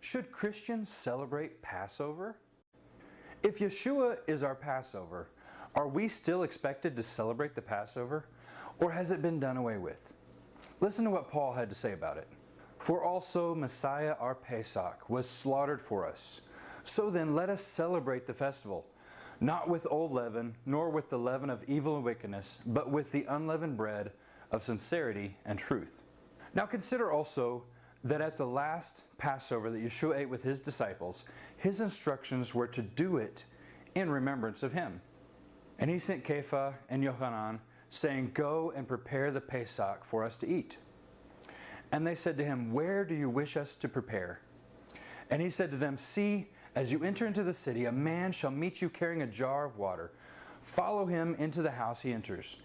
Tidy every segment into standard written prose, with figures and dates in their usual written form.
Should Christians celebrate Passover? If Yeshua is our Passover, are we still expected to celebrate the Passover, or has it been done away with? Listen to what Paul had to say about it. For also Messiah our Pesach was slaughtered for us. So then let us celebrate the festival, not with old leaven, nor with the leaven of evil and wickedness, but with the unleavened bread of sincerity and truth. Now consider also that at the last Passover that Yeshua ate with his disciples, his instructions were to do it in remembrance of him. And he sent Kepha and Yohanan, saying, Go and prepare the Pesach for us to eat. And they said to him, Where do you wish us to prepare? And he said to them, See, as you enter into the city, a man shall meet you carrying a jar of water. Follow him into the house he enters.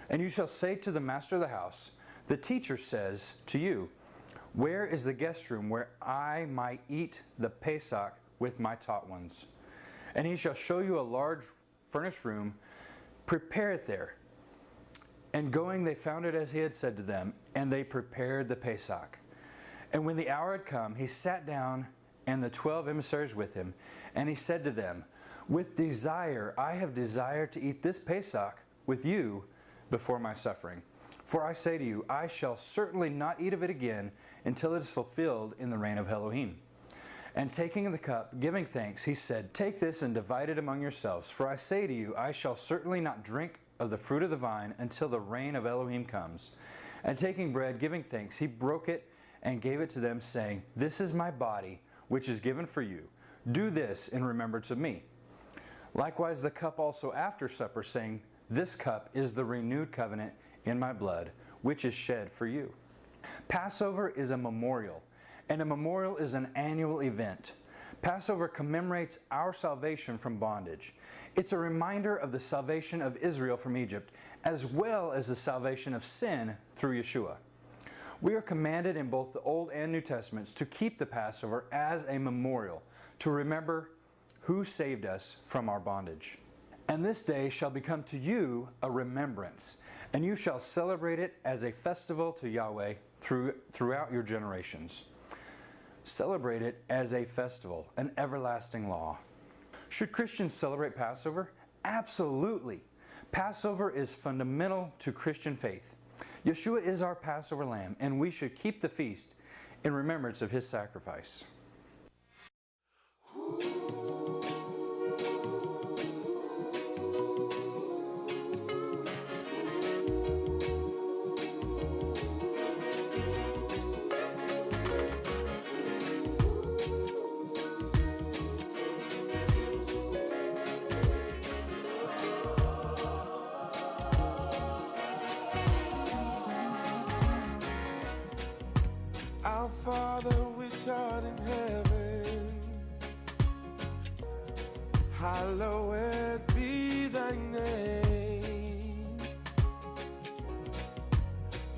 And you shall say to the master of the house, The teacher says to you, Where is the guest room where I might eat the Pesach with my taught ones? And he shall show you a large furnished room. Prepare it there. And going, they found it as he had said to them, and they prepared the Pesach. And when the hour had come, he sat down, and the 12 emissaries with him. And he said to them, With desire I have desired to eat this Pesach with you before my suffering. For I say to you, I shall certainly not eat of it again until it is fulfilled in the reign of Elohim. And taking the cup, giving thanks, he said, Take this and divide it among yourselves. For I say to you, I shall certainly not drink of the fruit of the vine until the reign of Elohim comes. And taking bread, giving thanks, he broke it and gave it to them, saying, This is my body, which is given for you. Do this in remembrance of me. Likewise the cup also after supper, saying, This cup is the renewed covenant in my blood, which is shed for you. Passover is a memorial, and a memorial is an annual event. Passover commemorates our salvation from bondage. It's a reminder of the salvation of Israel from Egypt, as well as the salvation of sin through Yeshua. We are commanded in both the Old and New Testaments to keep the Passover as a memorial, to remember who saved us from our bondage. And this day shall become to you a remembrance, and you shall celebrate it as a festival to Yahweh throughout your generations. Celebrate it as a festival, an everlasting law. Should Christians celebrate Passover? Absolutely. Passover is fundamental to Christian faith. Yeshua is our Passover lamb, and we should keep the feast in remembrance of his sacrifice. Our Father which art in heaven, hallowed be thy name.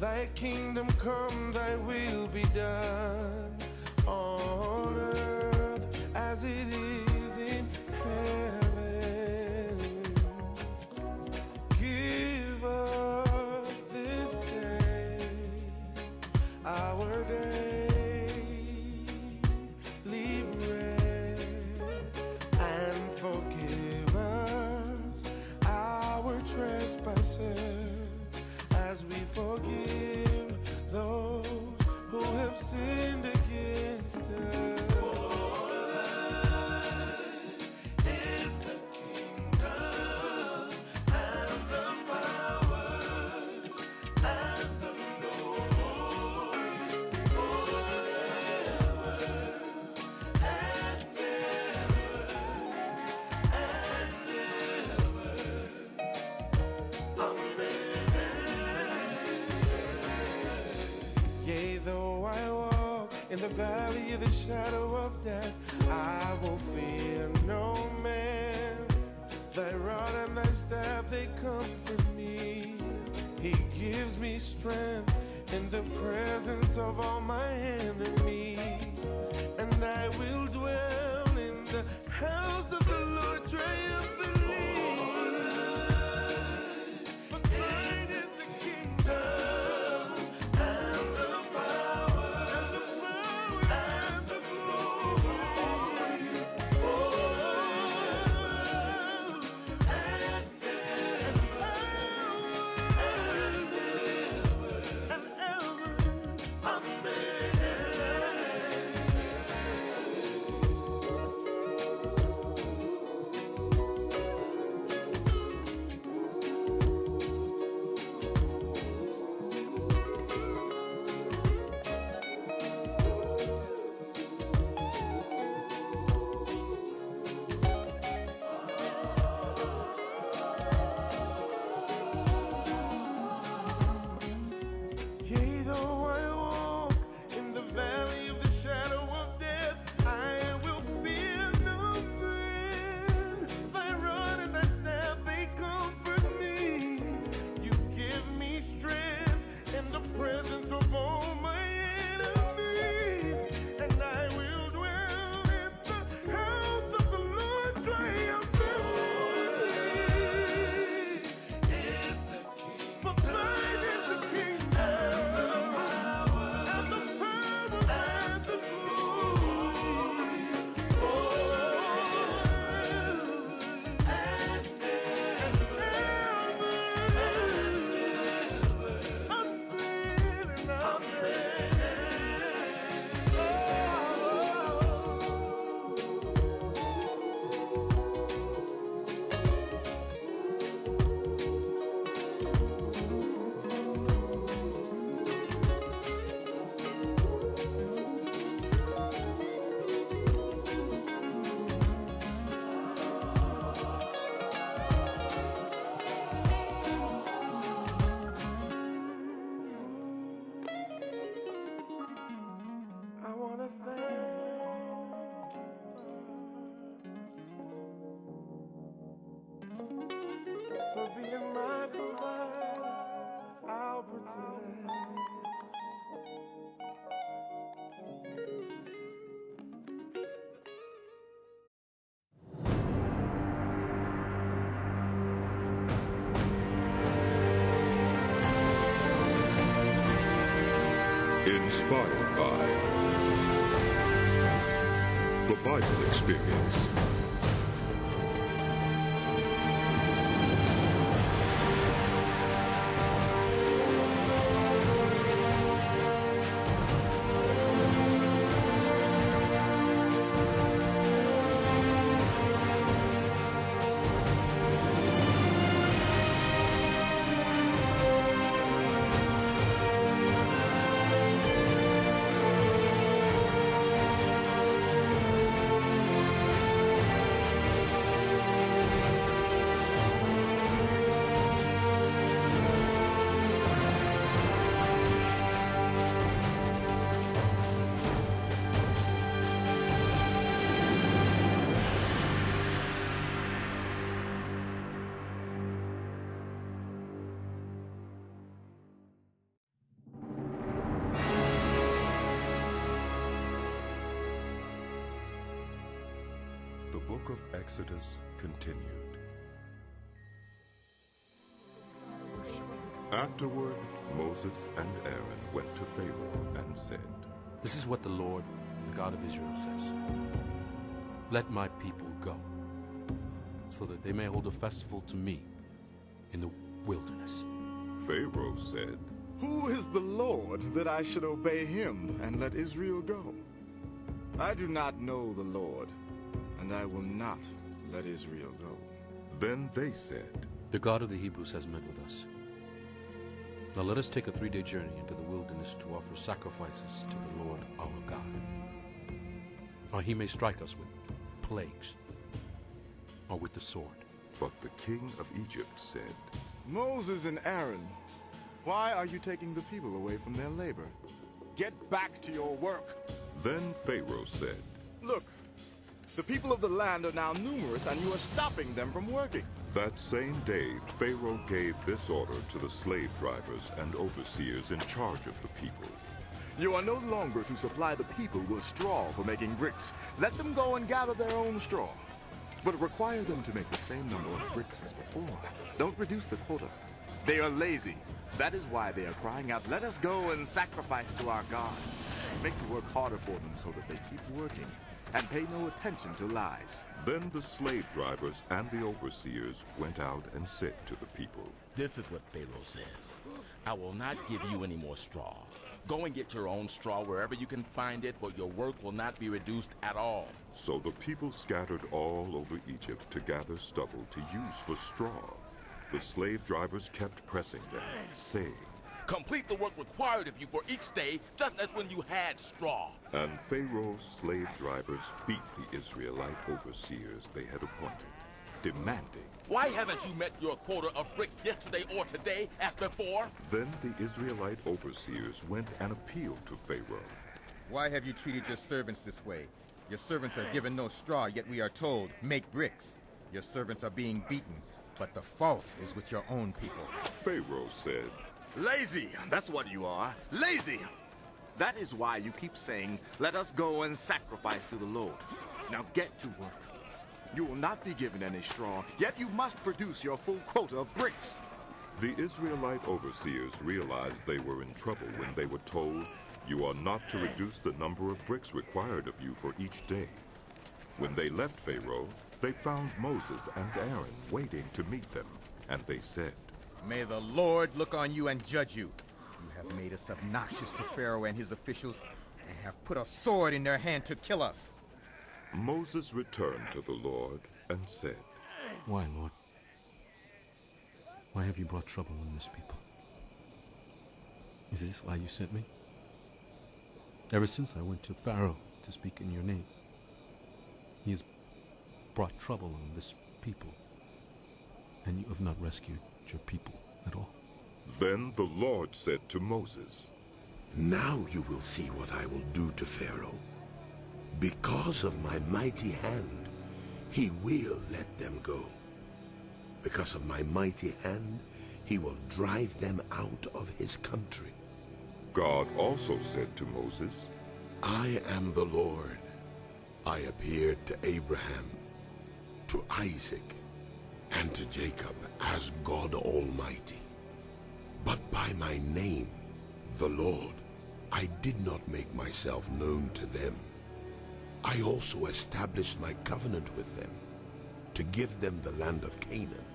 Thy kingdom come, thy will be done on earth as it is in heaven. Give us this day our daily bread, and forgive us our trespasses as we forgive those who have sinned against us. For thine is the kingdom and the power and the glory forever and ever. Amen. Yea, though I walk in the valley of the shadow of death, I will fear no man. Thy rod and thy staff, they comfort me. He gives me strength in the presence of all my enemies. And I will dwell in the house of the Lord triumphantly. For thine is the kingdom and the power and the glory Inspired by the Bible Experience. The book of Exodus continued. Afterward, Moses and Aaron went to Pharaoh and said, This is what the Lord, the God of Israel, says. Let my people go, so that they may hold a festival to me in the wilderness. Pharaoh said, Who is the Lord that I should obey him and let Israel go? I do not know the Lord, and I will not let Israel go. Then they said, The God of the Hebrews has met with us. Now let us take a 3-day journey into the wilderness to offer sacrifices to the Lord our God. Or he may strike us with plagues, or with the sword. But the king of Egypt said, Moses and Aaron, why are you taking the people away from their labor? Get back to your work. Then Pharaoh said, Look, the people of the land are now numerous, and you are stopping them from working. That same day, Pharaoh gave this order to the slave drivers and overseers in charge of the people. You are no longer to supply the people with straw for making bricks. Let them go and gather their own straw. But require them to make the same number of bricks as before. Don't reduce the quota. They are lazy. That is why they are crying out, Let us go and sacrifice to our God. Make the work harder for them so that they keep working and pay no attention to lies. Then the slave drivers and the overseers went out and said to the people, This is what Pharaoh says. I will not give you any more straw. Go and get your own straw wherever you can find it, but your work will not be reduced at all. So the people scattered all over Egypt to gather stubble to use for straw. The slave drivers kept pressing them, saying, Complete the work required of you for each day, just as when you had straw. And Pharaoh's slave drivers beat the Israelite overseers they had appointed, demanding, Why haven't you met your quota of bricks yesterday or today as before? Then the Israelite overseers went and appealed to Pharaoh. Why have you treated your servants this way? Your servants are given no straw, yet we are told, make bricks. Your servants are being beaten, but the fault is with your own people. Pharaoh said, Lazy, that's what you are. Lazy! That is why you keep saying, Let us go and sacrifice to the Lord. Now get to work. You will not be given any straw, yet you must produce your full quota of bricks. The Israelite overseers realized they were in trouble when they were told, You are not to reduce the number of bricks required of you for each day. When they left Pharaoh, they found Moses and Aaron waiting to meet them, and they said, May the Lord look on you and judge you. You have made us obnoxious to Pharaoh and his officials, and have put a sword in their hand to kill us. Moses returned to the Lord and said, Why, Lord? Why have you brought trouble on this people? Is this why you sent me? Ever since I went to Pharaoh to speak in your name, he has brought trouble on this people, and you have not rescued your people at all. Then the Lord said to Moses, Now you will see what I will do to Pharaoh. Because of my mighty hand, he will let them go. Because of my mighty hand, he will drive them out of his country. God also said to Moses, I am the Lord. I appeared to Abraham, to Isaac, and to Jacob as God Almighty. But by my name, the Lord, I did not make myself known to them. I also established my covenant with them to give them the land of Canaan,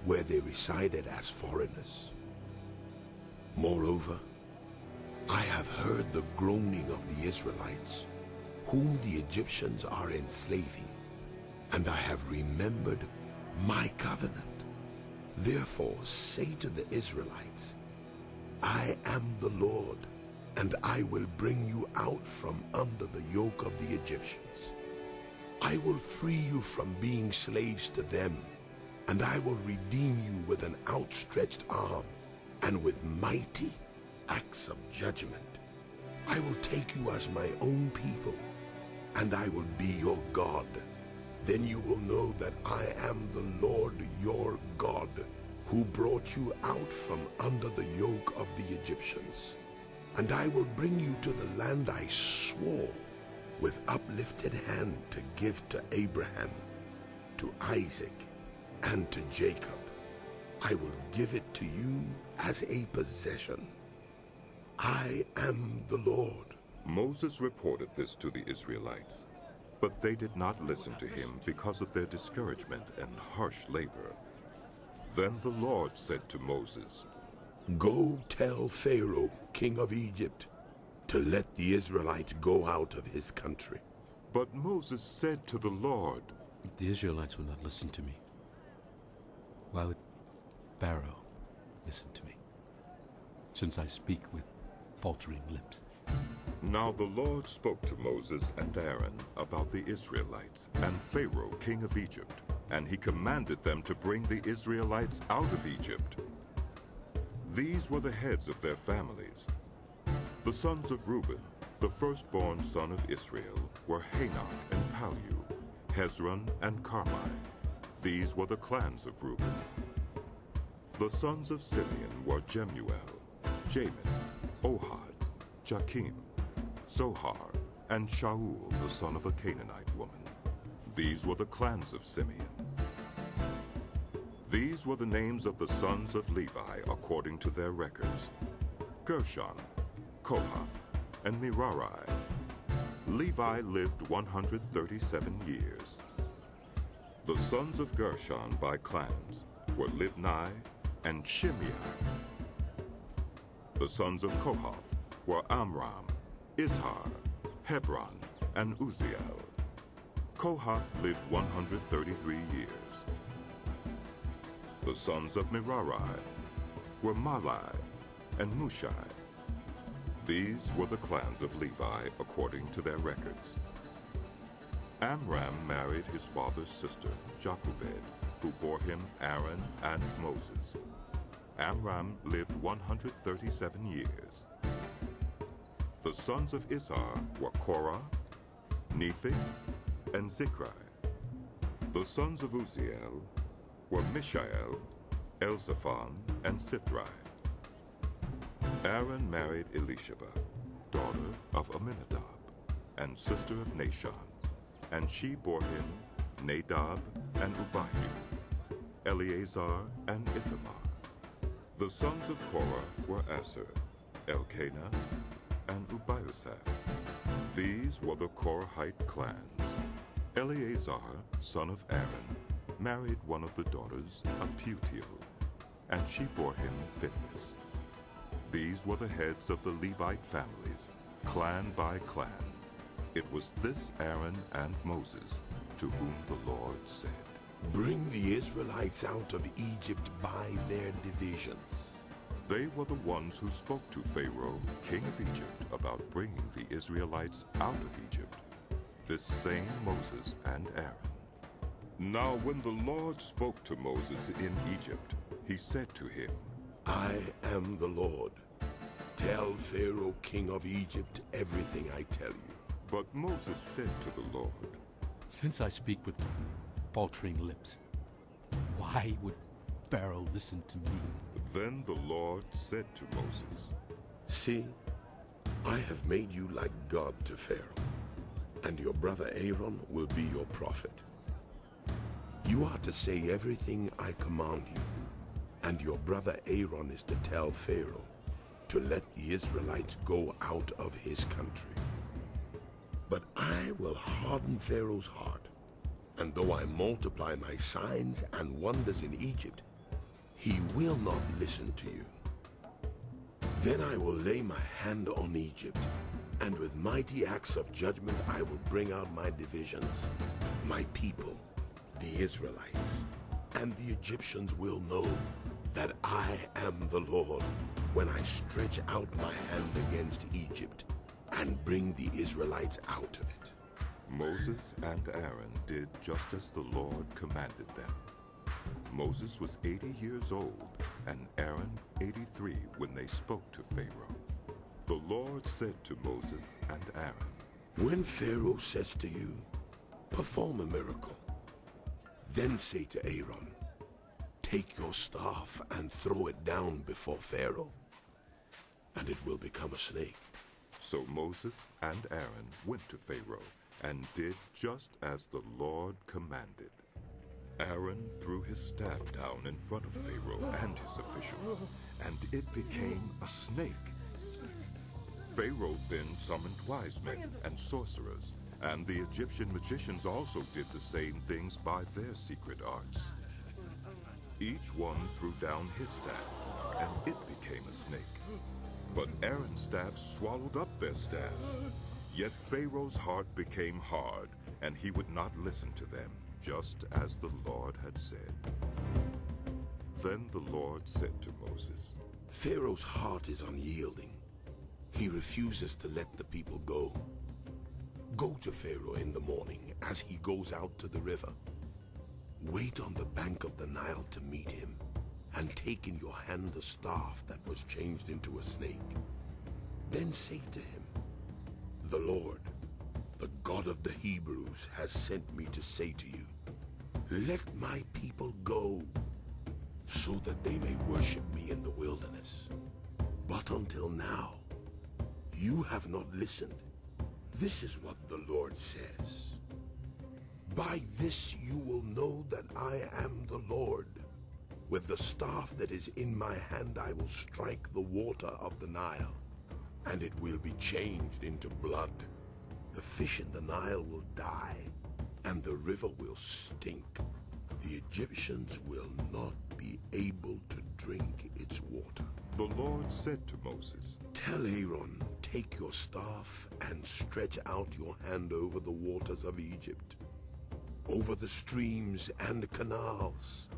where they resided as foreigners. Moreover, I have heard the groaning of the Israelites, whom the Egyptians are enslaving, and I have remembered my covenant. Therefore say to the Israelites, I am the Lord, and I will bring you out from under the yoke of the Egyptians. I will free you from being slaves to them, and I will redeem you with an outstretched arm and with mighty acts of judgment. I will take you as my own people, and I will be your God. Then you will know that I am the Lord your God, who brought you out from under the yoke of the Egyptians. And I will bring you to the land I swore with uplifted hand to give to Abraham, to Isaac, and to Jacob. I will give it to you as a possession. I am the Lord. Moses reported this to the Israelites, but they did not listen to him because of their discouragement and harsh labor. Then the Lord said to Moses, Go tell Pharaoh, king of Egypt, to let the Israelites go out of his country. But Moses said to the Lord, If the Israelites will not listen to me, why would Pharaoh listen to me, since I speak with faltering lips? Now the Lord spoke to Moses and Aaron about the Israelites and Pharaoh, king of Egypt, and he commanded them to bring the Israelites out of Egypt. These were the heads of their families. The sons of Reuben, the firstborn son of Israel, were Hanok and Palu, Hezron and Carmi. These were the clans of Reuben. The sons of Simeon were Jemuel, Jamin, Ohad, Jakim, Zohar, and Shaul, the son of a Canaanite woman. These were the clans of Simeon. These were the names of the sons of Levi according to their records: Gershon, Kohath, and Merari. Levi lived 137 years. The sons of Gershon by clans were Libni and Shimei. The sons of Kohath were Amram, Izhar, Hebron, and Uzziel. Kohath lived 133 years. The sons of Merari were Malai and Mushai. These were the clans of Levi according to their records. Amram married his father's sister, Jochebed, who bore him Aaron and Moses. Amram lived 137 years. The sons of Izhar were Korah, Nephi, and Zikri. The sons of Uzziel were Mishael, Elzaphan, and Sithri. Aaron married Elisheba, daughter of Aminadab, and sister of Nashon, and she bore him Nadab and Abihu, Eleazar and Ithamar. The sons of Korah were Asher, Elkanah, and Abiasaph. These were the Korahite clans. Eleazar, son of Aaron, married one of the daughters of Putiel, and she bore him Phinehas. These were the heads of the Levite families, clan by clan. It was this Aaron and Moses to whom the Lord said, Bring the Israelites out of Egypt by their divisions. They were the ones who spoke to Pharaoh, king of Egypt, about bringing the Israelites out of Egypt, this same Moses and Aaron. Now when the Lord spoke to Moses in Egypt, he said to him, I am the Lord. Tell Pharaoh, king of Egypt, everything I tell you. But Moses said to the Lord, Since I speak with faltering lips, why would Pharaoh listen to me? Then the Lord said to Moses, See, I have made you like God to Pharaoh, and your brother Aaron will be your prophet. You are to say everything I command you, and your brother Aaron is to tell Pharaoh, to let the Israelites go out of his country. But I will harden Pharaoh's heart, and though I multiply my signs and wonders in Egypt, he will not listen to you. Then I will lay my hand on Egypt, and with mighty acts of judgment I will bring out my divisions, my people, the Israelites. And the Egyptians will know that I am the Lord when I stretch out my hand against Egypt and bring the Israelites out of it. Moses and Aaron did just as the Lord commanded them. Moses was 80 years old, and Aaron 83 when they spoke to Pharaoh. The Lord said to Moses and Aaron, When Pharaoh says to you, perform a miracle, then say to Aaron, take your staff and throw it down before Pharaoh, and it will become a snake. So Moses and Aaron went to Pharaoh and did just as the Lord commanded. Aaron threw his staff down in front of Pharaoh and his officials, and it became a snake. Pharaoh then summoned wise men and sorcerers, and the Egyptian magicians also did the same things by their secret arts. Each one threw down his staff, and it became a snake. But Aaron's staff swallowed up their staffs. Yet Pharaoh's heart became hard, and he would not listen to them, just as the Lord had said. Then the Lord said to Moses, Pharaoh's heart is unyielding. He refuses to let the people go. Go to Pharaoh in the morning as he goes out to the river. Wait on the bank of the Nile to meet him, and take in your hand the staff that was changed into a snake. Then say to him, the Lord, the God of the Hebrews, has sent me to say to you, let my people go, so that they may worship me in the wilderness. But until now, you have not listened. This is what the Lord says. By this you will know that I am the Lord. With the staff that is in my hand I will strike the water of the Nile, and it will be changed into blood. The fish in the Nile will die, and the river will stink. The Egyptians will not be able to drink its water. The Lord said to Moses, Tell Aaron, take your staff and stretch out your hand over the waters of Egypt, over the streams and canals,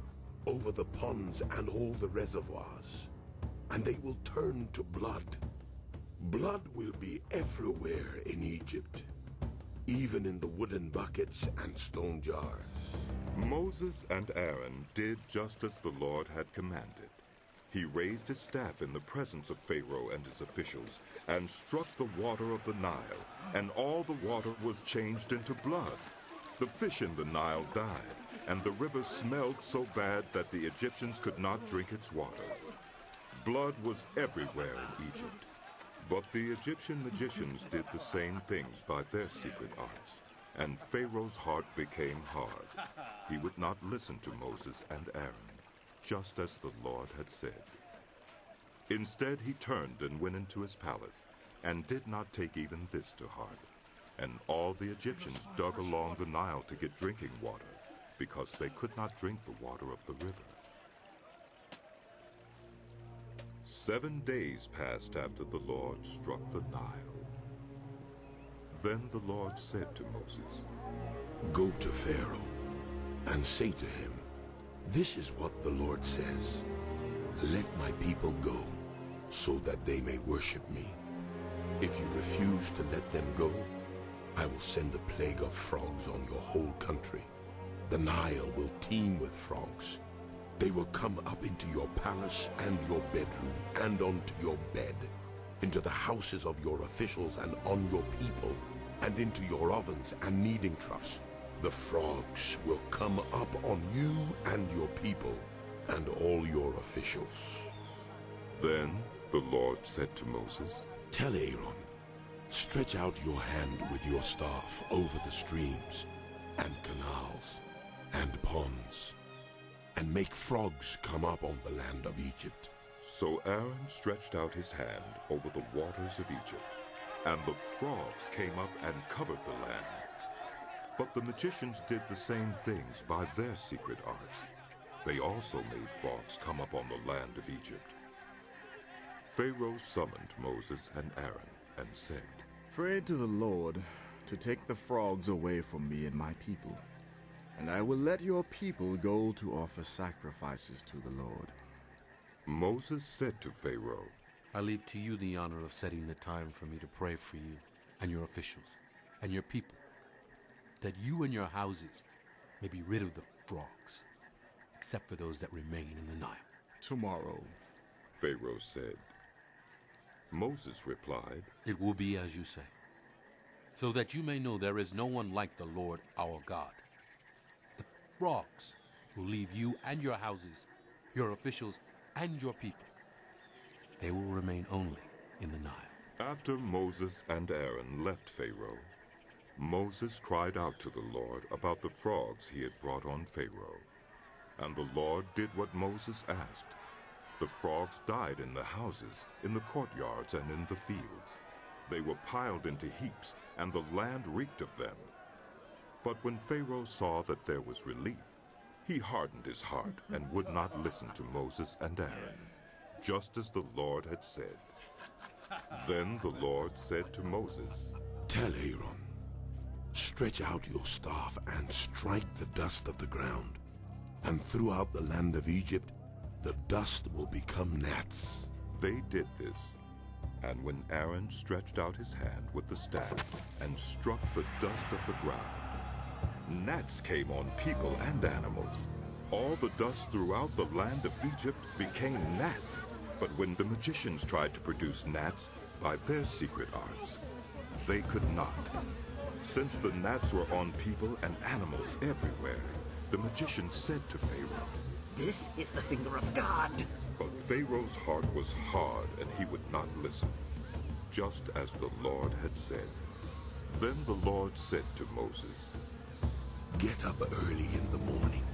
over the ponds and all the reservoirs, and they will turn to blood. Blood will be everywhere in Egypt, even in the wooden buckets and stone jars. Moses and Aaron did just as the Lord had commanded. He raised his staff in the presence of Pharaoh and his officials, and struck the water of the Nile, and all the water was changed into blood. The fish in the Nile died, and the river smelled so bad that the Egyptians could not drink its water. Blood was everywhere in Egypt. But the Egyptian magicians did the same things by their secret arts, and Pharaoh's heart became hard. He would not listen to Moses and Aaron, just as the Lord had said. Instead, he turned and went into his palace, and did not take even this to heart. And all the Egyptians dug along the Nile to get drinking water, because they could not drink the water of the river. 7 days passed after the Lord struck the Nile. Then the Lord said to Moses, Go to Pharaoh and say to him, This is what the Lord says. Let my people go, so that they may worship me. If you refuse to let them go, I will send a plague of frogs on your whole country. The Nile will teem with frogs. They will come up into your palace and your bedroom and onto your bed, into the houses of your officials and on your people, and into your ovens and kneading troughs. The frogs will come up on you and your people and all your officials. Then the Lord said to Moses, Tell Aaron, stretch out your hand with your staff over the streams and canals and ponds, and make frogs come up on the land of Egypt. So Aaron stretched out his hand over the waters of Egypt, and the frogs came up and covered the land. But the magicians did the same things by their secret arts. They also made frogs come up on the land of Egypt. Pharaoh summoned Moses and Aaron and said, Pray to the Lord to take the frogs away from me and my people, and I will let your people go to offer sacrifices to the Lord. Moses said to Pharaoh, I leave to you the honor of setting the time for me to pray for you and your officials and your people, that you and your houses may be rid of the frogs, except for those that remain in the Nile. Tomorrow, Pharaoh said. Moses replied, It will be as you say, so that you may know there is no one like the Lord our God. The frogs will leave you and your houses, your officials, and your people. They will remain only in the Nile. After Moses and Aaron left Pharaoh, Moses cried out to the Lord about the frogs he had brought on Pharaoh. And the Lord did what Moses asked. The frogs died in the houses, in the courtyards, and in the fields. They were piled into heaps, and the land reeked of them. But when Pharaoh saw that there was relief, he hardened his heart and would not listen to Moses and Aaron, just as the Lord had said. Then the Lord said to Moses, Tell Aaron, stretch out your staff and strike the dust of the ground, and throughout the land of Egypt the dust will become gnats. They did this, and when Aaron stretched out his hand with the staff and struck the dust of the ground, gnats came on people and animals. All the dust throughout the land of Egypt became gnats. But when the magicians tried to produce gnats by their secret arts, they could not. Since the gnats were on people and animals everywhere, the magicians said to Pharaoh, This is the finger of God. But Pharaoh's heart was hard, and he would not listen, just as the Lord had said. Then the Lord said to Moses, Get up early in the morning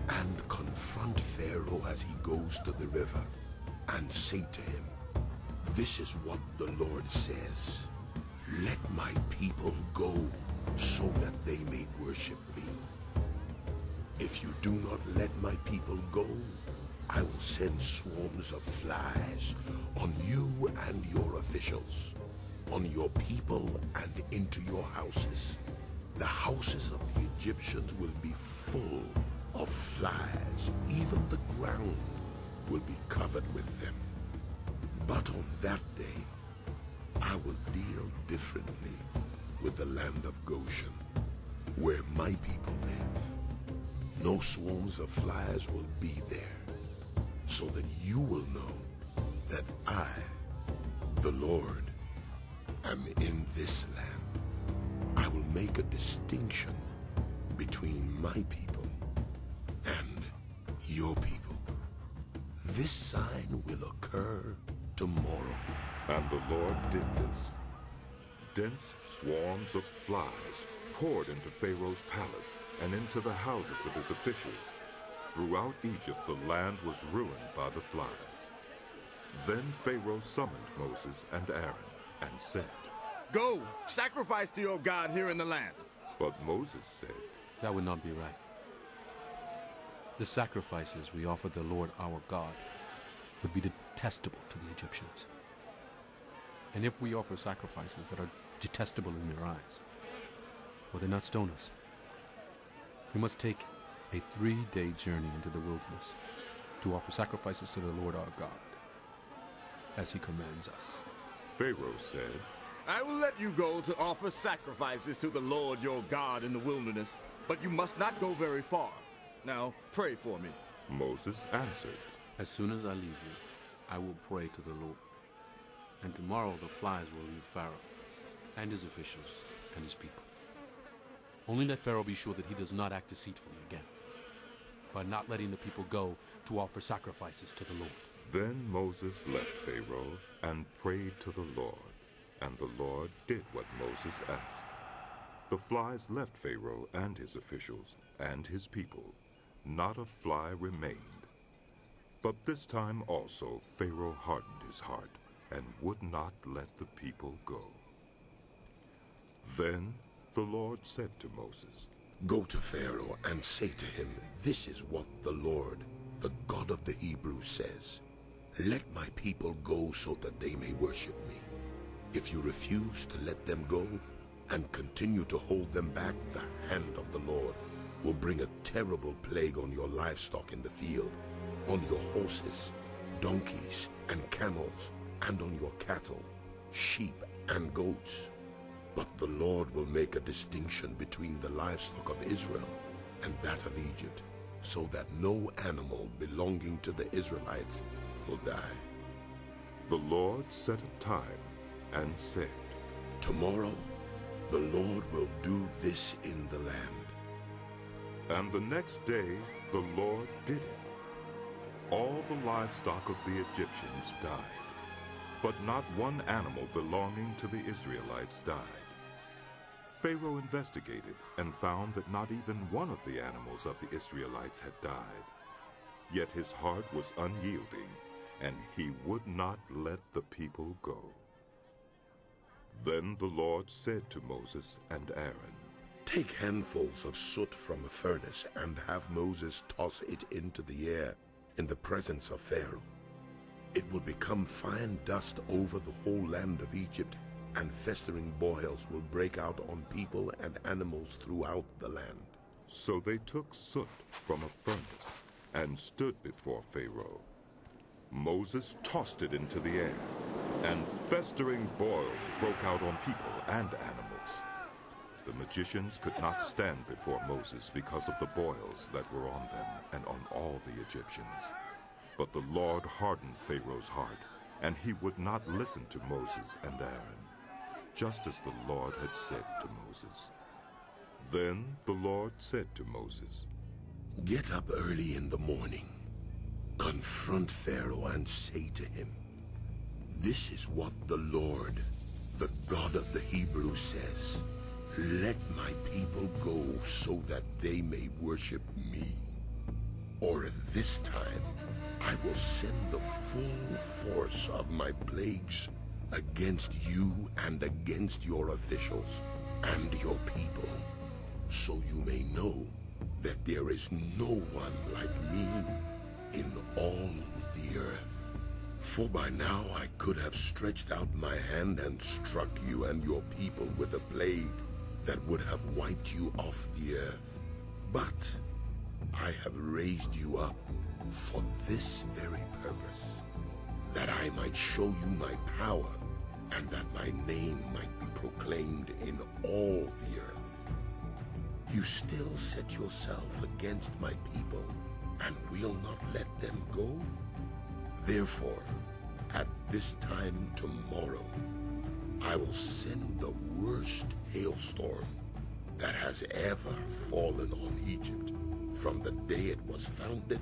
and confront Pharaoh as he goes to the river, and say to him, This is what the Lord says. Let my people go so that they may worship me. If you do not let my people go, I will send swarms of flies on you and your officials, on your people and into your houses. The houses of the Egyptians will be full of flies. Even the ground will be covered with them. But on that day, I will deal differently with the land of Goshen, where my people live. No swarms of flies will be there, so that you will know that I, the Lord, am in this land. I will make a distinction between my people and your people. This sign will occur tomorrow. And the Lord did this. Dense swarms of flies poured into Pharaoh's palace and into the houses of his officials. Throughout Egypt, the land was ruined by the flies. Then Pharaoh summoned Moses and Aaron and said, go, sacrifice to your God here in the land. But Moses said, That would not be right. The sacrifices we offer the Lord our God would be detestable to the Egyptians. And if we offer sacrifices that are detestable in their eyes, will they not stone us? We must take a 3-day journey into the wilderness to offer sacrifices to the Lord our God, as he commands us. Pharaoh said, I will let you go to offer sacrifices to the Lord your God in the wilderness, but you must not go very far. Now, pray for me. Moses answered, As soon as I leave you, I will pray to the Lord. And tomorrow the flies will leave Pharaoh and his officials and his people. Only let Pharaoh be sure that he does not act deceitfully again, by not letting the people go to offer sacrifices to the Lord. Then Moses left Pharaoh and prayed to the Lord, and the Lord did what Moses asked. The flies left Pharaoh and his officials and his people. Not a fly remained. But this time also Pharaoh hardened his heart and would not let the people go. Then the Lord said to Moses, Go to Pharaoh and say to him, This is what the Lord, the God of the Hebrews, says. Let my people go so that they may worship me. If you refuse to let them go and continue to hold them back, the hand of the Lord will bring a terrible plague on your livestock in the field, on your horses, donkeys, and camels, and on your cattle, sheep, and goats. But the Lord will make a distinction between the livestock of Israel and that of Egypt, so that no animal belonging to the Israelites will die. The Lord set a time and said, Tomorrow the Lord will do this in the land. And the next day the Lord did it. All the livestock of the Egyptians died, but not one animal belonging to the Israelites died. Pharaoh investigated and found that not even one of the animals of the Israelites had died. Yet his heart was unyielding, and he would not let the people go. Then the Lord said to Moses and Aaron, Take handfuls of soot from a furnace and have Moses toss it into the air in the presence of Pharaoh. It will become fine dust over the whole land of Egypt, and festering boils will break out on people and animals throughout the land. So they took soot from a furnace and stood before Pharaoh. Moses tossed it into the air, and festering boils broke out on people and animals. The magicians could not stand before Moses because of the boils that were on them and on all the Egyptians. But the Lord hardened Pharaoh's heart, and he would not listen to Moses and Aaron, just as the Lord had said to Moses. Then the Lord said to Moses, Get up early in the morning, confront Pharaoh and say to him, This is what the Lord, the God of the Hebrews, says. Let my people go so that they may worship me. Or this time I will send the full force of my plagues against you and against your officials and your people, so you may know that there is no one like me in all the earth. For by now I could have stretched out my hand and struck you and your people with a plague that would have wiped you off the earth. But I have raised you up for this very purpose, that I might show you my power and that my name might be proclaimed in all the earth. You still set yourself against my people and will not let them go? Therefore, at this time tomorrow, I will send the worst hailstorm that has ever fallen on Egypt from the day it was founded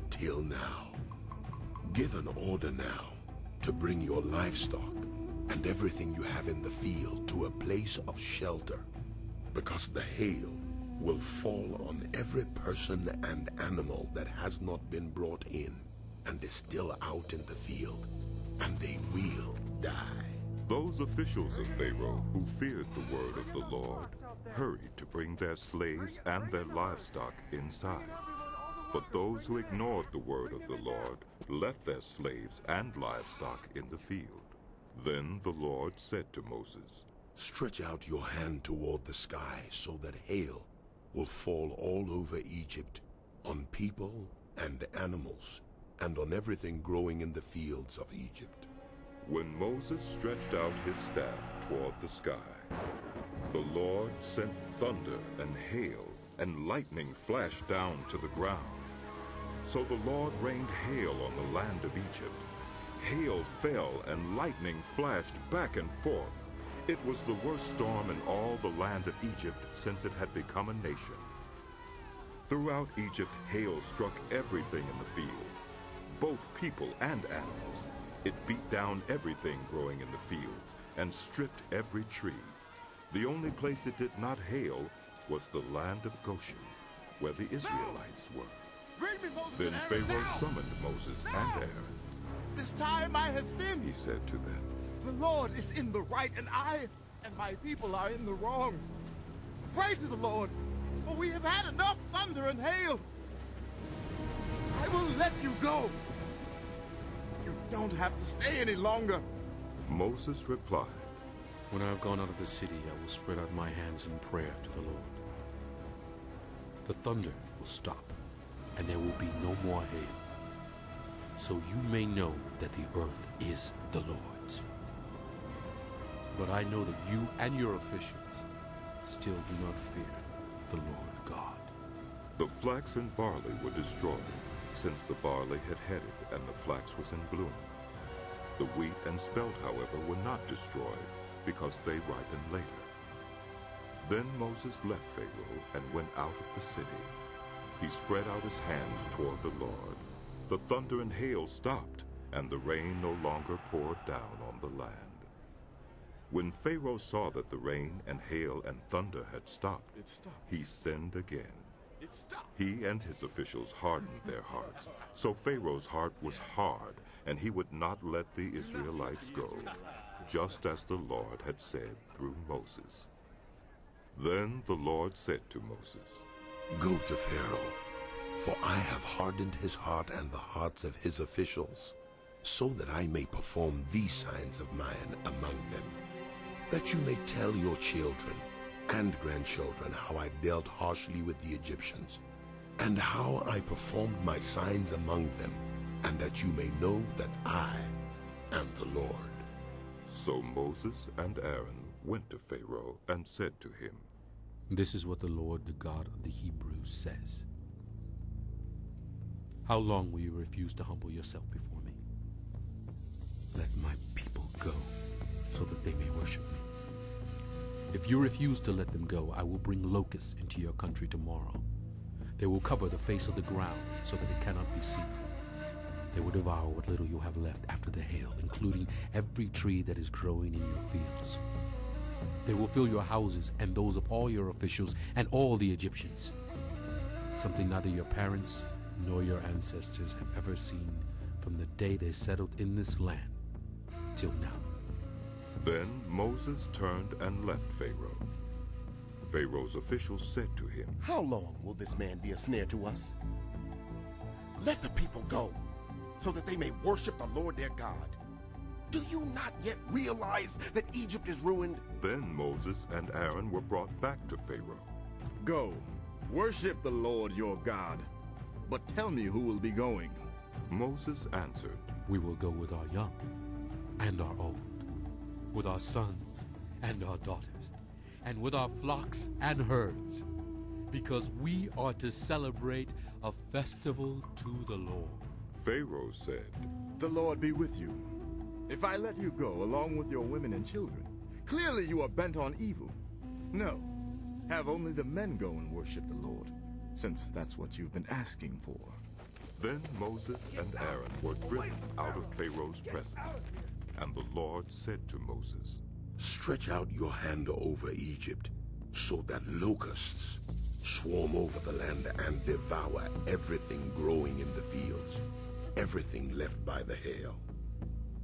till now. Give an order now to bring your livestock and everything you have in the field to a place of shelter, because the hail will fall on every person and animal that has not been brought in and is still out in the field, and they will die. Those officials of Pharaoh who feared the word of the Lord hurried to bring their slaves and their livestock inside. But those who ignored the word of the Lord left their slaves and livestock in the field. Then the Lord said to Moses, Stretch out your hand toward the sky so that hail will fall all over Egypt, on people and animals, and on everything growing in the fields of Egypt. When Moses stretched out his staff toward the sky, the Lord sent thunder and hail, and lightning flashed down to the ground. So the Lord rained hail on the land of Egypt. Hail fell and lightning flashed back and forth. It was the worst storm in all the land of Egypt since it had become a nation. Throughout Egypt, hail struck everything in the fields, both people and animals. It beat down everything growing in the fields and stripped every tree. The only place it did not hail was the land of Goshen, where the Israelites were. Bring me Moses Then and Aaron Pharaoh now. summoned Moses and Aaron. This time I have sinned. He said to them, The Lord is in the right, and I and my people are in the wrong. Pray to the Lord, for we have had enough thunder and hail. I will let you go. You don't have to stay any longer. Moses replied, When I have gone out of the city, I will spread out my hands in prayer to the Lord. The thunder will stop, and there will be no more hail. So you may know that the earth is the Lord's. But I know that you and your officials still do not fear the Lord God. The flax and barley were destroyed, since the barley had headed and the flax was in bloom. The wheat and spelt, however, were not destroyed, because they ripened later. Then Moses left Pharaoh and went out of the city. He spread out his hands toward the Lord. The thunder and hail stopped, and the rain no longer poured down on the land. When Pharaoh saw that the rain and hail and thunder had stopped, he sinned again. He and his officials hardened their hearts. So Pharaoh's heart was hard, and he would not let the Israelites go, just as the Lord had said through Moses. Then the Lord said to Moses, Go to Pharaoh, for I have hardened his heart and the hearts of his officials, so that I may perform these signs of mine among them, that you may tell your children and grandchildren how I dealt harshly with the Egyptians, and how I performed my signs among them, and that you may know that I am the Lord. So Moses and Aaron went to Pharaoh and said to him, This is what the Lord, the God of the Hebrews, says. How long will you refuse to humble yourself before me? Let my people go, so that they may worship me. If you refuse to let them go, I will bring locusts into your country tomorrow. They will cover the face of the ground so that it cannot be seen. They will devour what little you have left after the hail, including every tree that is growing in your fields. They will fill your houses and those of all your officials and all the Egyptians, something neither your parents nor your ancestors have ever seen from the day they settled in this land till now. Then Moses turned and left Pharaoh. Pharaoh's officials said to him, How long will this man be a snare to us? Let the people go, so that they may worship the Lord their God. Do you not yet realize that Egypt is ruined? Then Moses and Aaron were brought back to Pharaoh. Go, worship the Lord your God. But tell me who will be going. Moses answered, We will go with our young and our old, with our sons and our daughters, and with our flocks and herds, because we are to celebrate a festival to the Lord. Pharaoh said, The Lord be with you. If I let you go along with your women and children, clearly you are bent on evil. No, have only the men go and worship the Lord, since that's what you've been asking for. Then Moses and Aaron were driven out of Pharaoh's presence. And the Lord said to Moses, Stretch out your hand over Egypt, so that locusts swarm over the land and devour everything growing in the fields, everything left by the hail.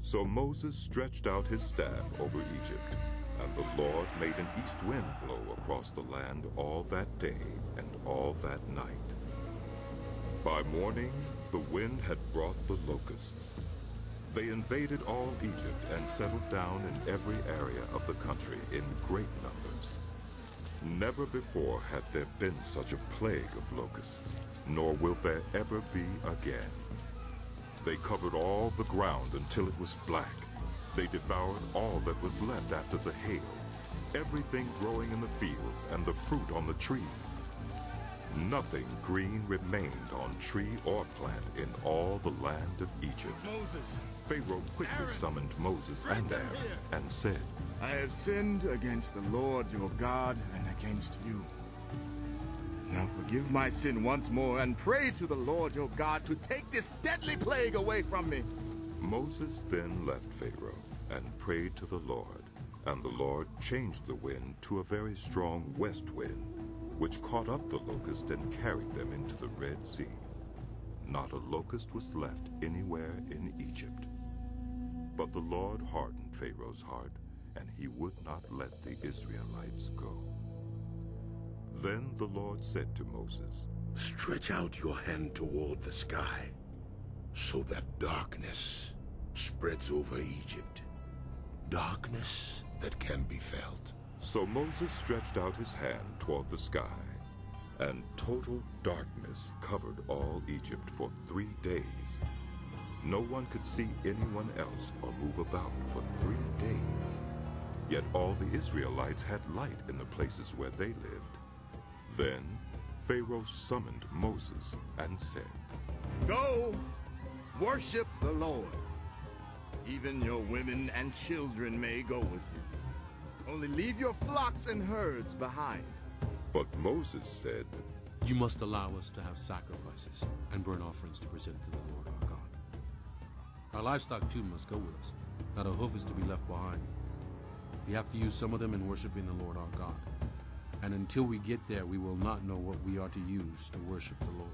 So Moses stretched out his staff over Egypt, and the Lord made an east wind blow across the land all that day and all that night. By morning, the wind had brought the locusts. They invaded all Egypt and settled down in every area of the country in great numbers. Never before had there been such a plague of locusts, nor will there ever be again. They covered all the ground until it was black. They devoured all that was left after the hail, everything growing in the fields and the fruit on the trees. Nothing green remained on tree or plant in all the land of Egypt. Moses, Pharaoh quickly summoned Moses and Aaron and said, I have sinned against the Lord your God and against you. Now forgive my sin once more and pray to the Lord your God to take this deadly plague away from me. Moses then left Pharaoh and prayed to the Lord, and the Lord changed the wind to a very strong west wind, which caught up the locust and carried them into the Red Sea. not a locust was left anywhere in Egypt. But the Lord hardened Pharaoh's heart, and he would not let the Israelites go. Then the Lord said to Moses, Stretch out your hand toward the sky, so that darkness spreads over Egypt. Darkness that can be felt. So Moses stretched out his hand toward the sky, and total darkness covered all Egypt for 3 days. No one could see anyone else or move about for 3 days. Yet all the Israelites had light in the places where they lived. Then Pharaoh summoned Moses and said, Go, worship the Lord. Even your women and children may go with you. Only leave your flocks and herds behind. But Moses said, You must allow us to have sacrifices and burnt offerings to present to the Lord our God. Our livestock too must go with us. Not a hoof is to be left behind. We have to use some of them in worshiping the Lord our God. And until we get there, we will not know what we are to use to worship the Lord.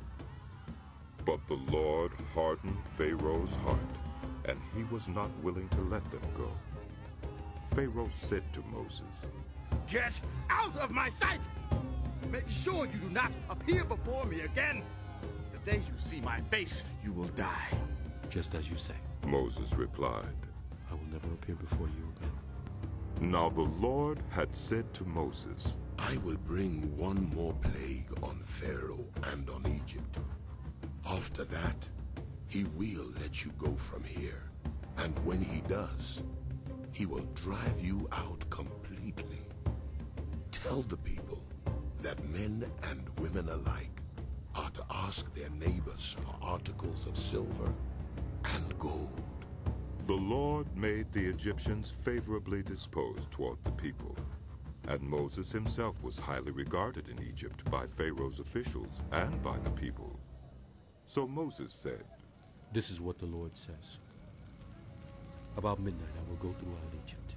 But the Lord hardened Pharaoh's heart, and he was not willing to let them go. Pharaoh said to Moses, Get out of my sight! Make sure you do not appear before me again. The day you see my face, you will die. Just as you say. Moses replied, I will never appear before you again. Now the Lord had said to Moses, I will bring one more plague on Pharaoh and on Egypt. After that, he will let you go from here. And when he does, he will drive you out completely. Tell the people that men and women alike are to ask their neighbors for articles of silver and gold. The Lord made the Egyptians favorably disposed toward the people, and Moses himself was highly regarded in Egypt by Pharaoh's officials and by the people. So Moses said, This is what the Lord says. About midnight I will go throughout Egypt.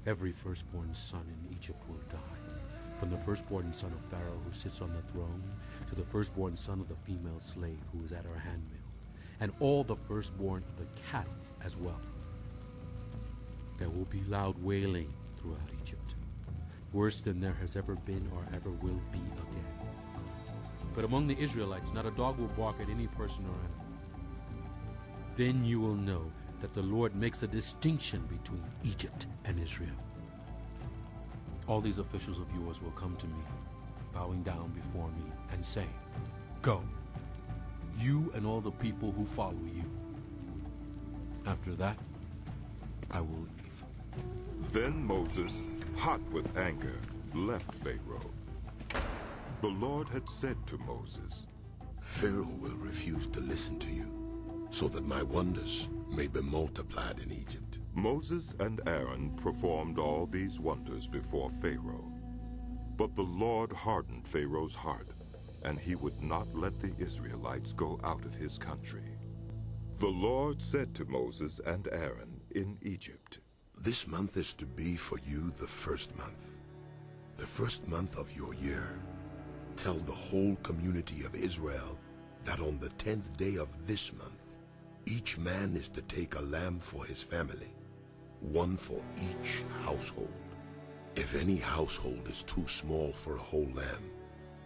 Every firstborn son in Egypt will die, from the firstborn son of Pharaoh who sits on the throne to the firstborn son of the female slave who is at her handmill, and all the firstborn of the cattle as well. There will be loud wailing throughout Egypt, worse than there has ever been or ever will be again. But among the Israelites, not a dog will bark at any person or animal. Then you will know that the Lord makes a distinction between Egypt and Israel. All these officials of yours will come to me, bowing down before me and saying, Go, you and all the people who follow you. After that, I will leave. Then Moses, hot with anger, left Pharaoh. The Lord had said to Moses, Pharaoh will refuse to listen to you, so that my wonders may be multiplied in Egypt. Moses and Aaron performed all these wonders before Pharaoh. But the Lord hardened Pharaoh's heart, and he would not let the Israelites go out of his country. The Lord said to Moses and Aaron in Egypt, This month is to be for you the first month of your year. Tell the whole community of Israel that on the 10th day of this month, each man is to take a lamb for his family, one for each household. If any household is too small for a whole lamb,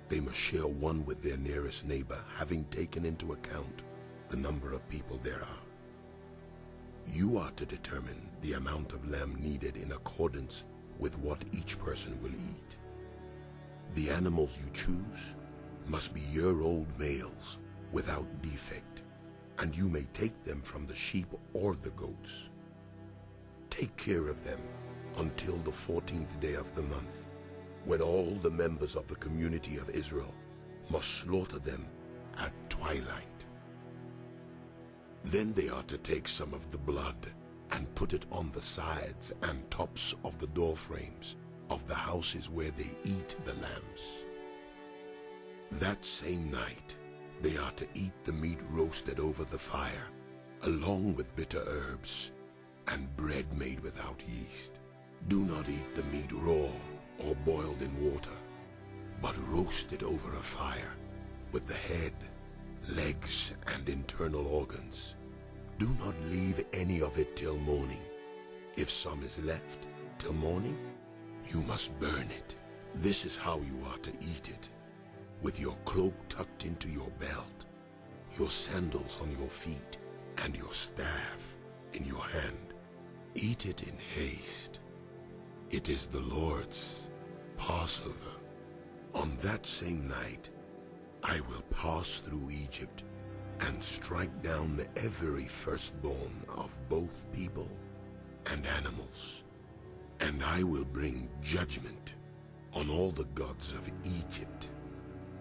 they must share one with their nearest neighbor, having taken into account the number of people there are. You are to determine the amount of lamb needed in accordance with what each person will eat. The animals you choose must be year-old males without defect, and you may take them from the sheep or the goats. Take care of them until the 14th day of the month, when all the members of the community of Israel must slaughter them at twilight. Then they are to take some of the blood and put it on the sides and tops of the door frames of the houses where they eat the lambs. That same night, they are to eat the meat roasted over the fire, along with bitter herbs and bread made without yeast. Do not eat the meat raw or boiled in water, but roast it over a fire, with the head, legs and internal organs. Do not leave any of it till morning. If some is left till morning, you must burn it. This is how you are to eat it, with your cloak tucked into your belt, your sandals on your feet, and your staff in your hand. Eat it in haste. It is the Lord's Passover. On that same night, I will pass through Egypt and strike down every firstborn of both people and animals. And I will bring judgment on all the gods of Egypt.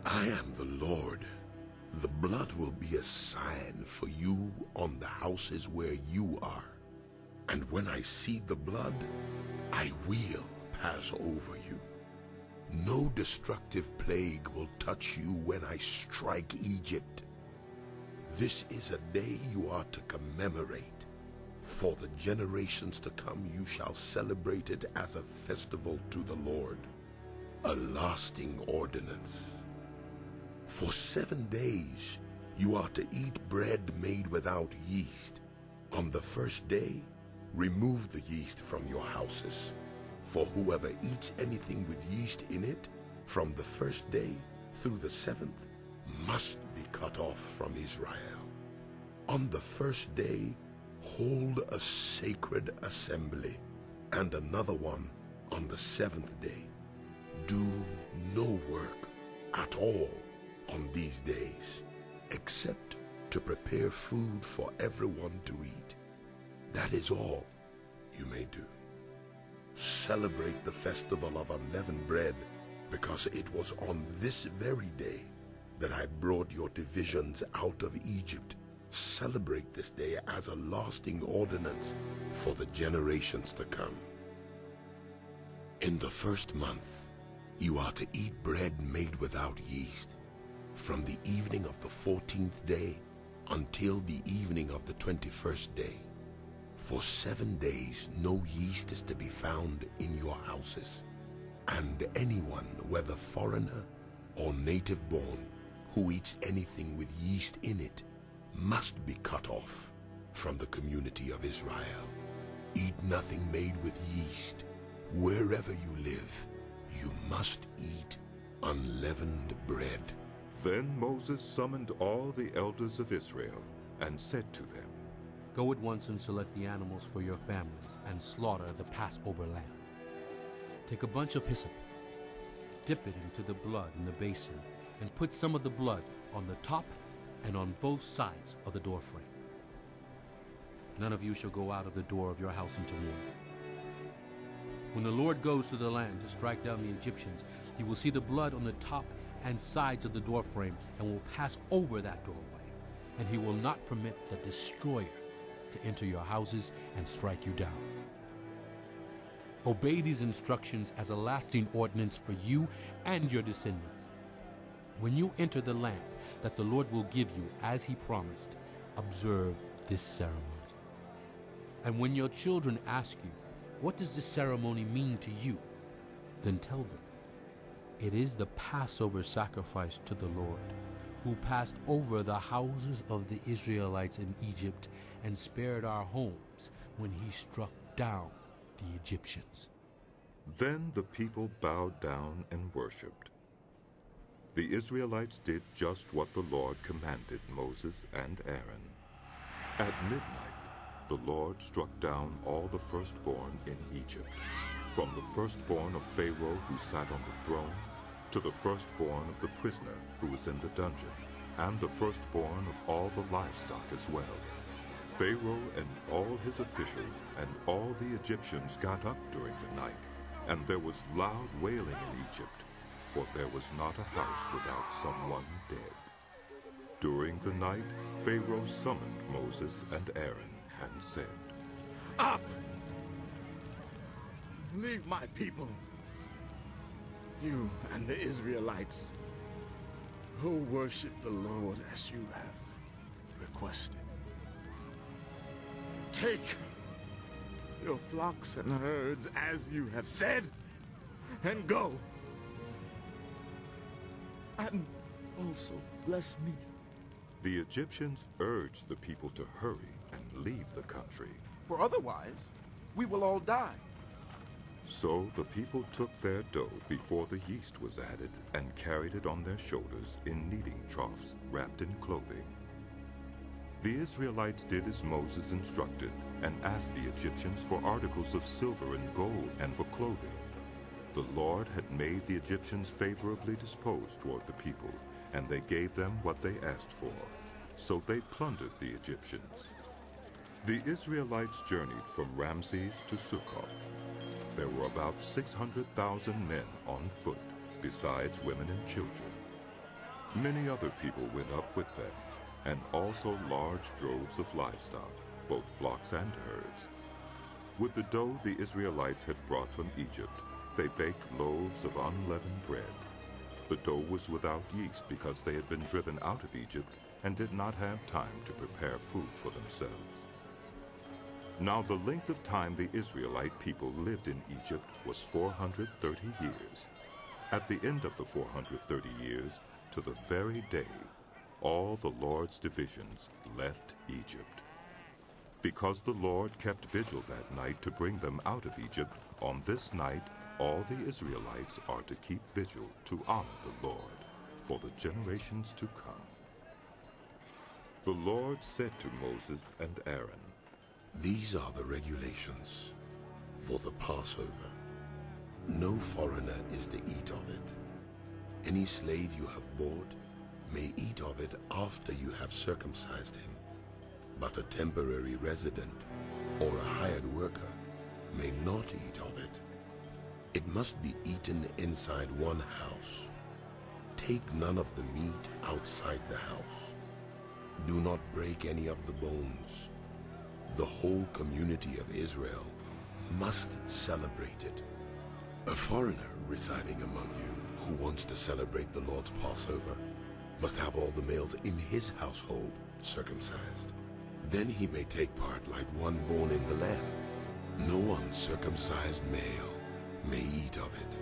I am the Lord. The blood will be a sign for you on the houses where you are. And when I see the blood, I will pass over you. No destructive plague will touch you when I strike Egypt. This is a day you are to commemorate. For the generations to come you shall celebrate it as a festival to the Lord, a lasting ordinance. For 7 days you are to eat bread made without yeast. On the first day, remove the yeast from your houses. For whoever eats anything with yeast in it, from the first day through the 7th, must be cut off from Israel. On the first day, hold a sacred assembly, and another one on the 7th day. Do no work at all on these days, except to prepare food for everyone to eat. That is all you may do. Celebrate the festival of unleavened bread, because it was on this very day that I brought your divisions out of Egypt. Celebrate this day as a lasting ordinance for the generations to come. In the first month, you are to eat bread made without yeast, from the evening of the 14th day until the evening of the 21st day. For 7 days no yeast is to be found in your houses, and anyone, whether foreigner or native born, who eats anything with yeast in it must be cut off from the community of Israel. Eat nothing made with yeast. Wherever you live, you must eat unleavened bread. Then Moses summoned all the elders of Israel and said to them, Go at once and select the animals for your families and slaughter the Passover lamb. Take a bunch of hyssop, dip it into the blood in the basin, and put some of the blood on the top and on both sides of the doorframe. None of you shall go out of the door of your house until morning. When the Lord goes to the land to strike down the Egyptians, he will see the blood on the top and sides of the doorframe and will pass over that doorway, and he will not permit the destroyer to enter your houses and strike you down. Obey these instructions as a lasting ordinance for you and your descendants. When you enter the land that the Lord will give you as he promised, observe this ceremony. And when your children ask you, what does this ceremony mean to you? Then tell them, it is the Passover sacrifice to the Lord, who passed over the houses of the Israelites in Egypt and spared our homes when he struck down the Egyptians. Then the people bowed down and worshipped. The Israelites did just what the Lord commanded Moses and Aaron. At midnight, the Lord struck down all the firstborn in Egypt, from the firstborn of Pharaoh who sat on the throne, to the firstborn of the prisoner who was in the dungeon, and the firstborn of all the livestock as well. Pharaoh and all his officials and all the Egyptians got up during the night, and there was loud wailing in Egypt, for there was not a house without someone dead. During the night, Pharaoh summoned Moses and Aaron and said, Up! Leave my people, you and the Israelites, who worship the Lord as you have requested. Take your flocks and herds as you have said, and go. And also bless me, The Egyptians urged the people to hurry and leave the country. For otherwise, we will all die. So the people took their dough before the yeast was added and carried it on their shoulders in kneading troughs wrapped in clothing. The Israelites did as Moses instructed and asked the Egyptians for articles of silver and gold and for clothing. The Lord had made the Egyptians favorably disposed toward the people, and they gave them what they asked for. So they plundered the Egyptians. The Israelites journeyed from Ramses to Succoth. There were about 600,000 men on foot, besides women and children. Many other people went up with them, and also large droves of livestock, both flocks and herds. With the dough the Israelites had brought from Egypt, they baked loaves of unleavened bread. The dough was without yeast because they had been driven out of Egypt and did not have time to prepare food for themselves. Now the length of time the Israelite people lived in Egypt was 430 years. At the end of the 430 years, to the very day, all the Lord's divisions left Egypt. Because the Lord kept vigil that night to bring them out of Egypt, on this night all the Israelites are to keep vigil to honor the Lord for the generations to come. The Lord said to Moses and Aaron, These are the regulations for the Passover. No foreigner is to eat of it. Any slave you have bought may eat of it after you have circumcised him, but a temporary resident or a hired worker may not eat of it. It must be eaten inside one house. Take none of the meat outside the house. Do not break any of the bones. The whole community of Israel must celebrate it. A foreigner residing among you who wants to celebrate the Lord's Passover must have all the males in his household circumcised. Then he may take part like one born in the land. No uncircumcised male may eat of it.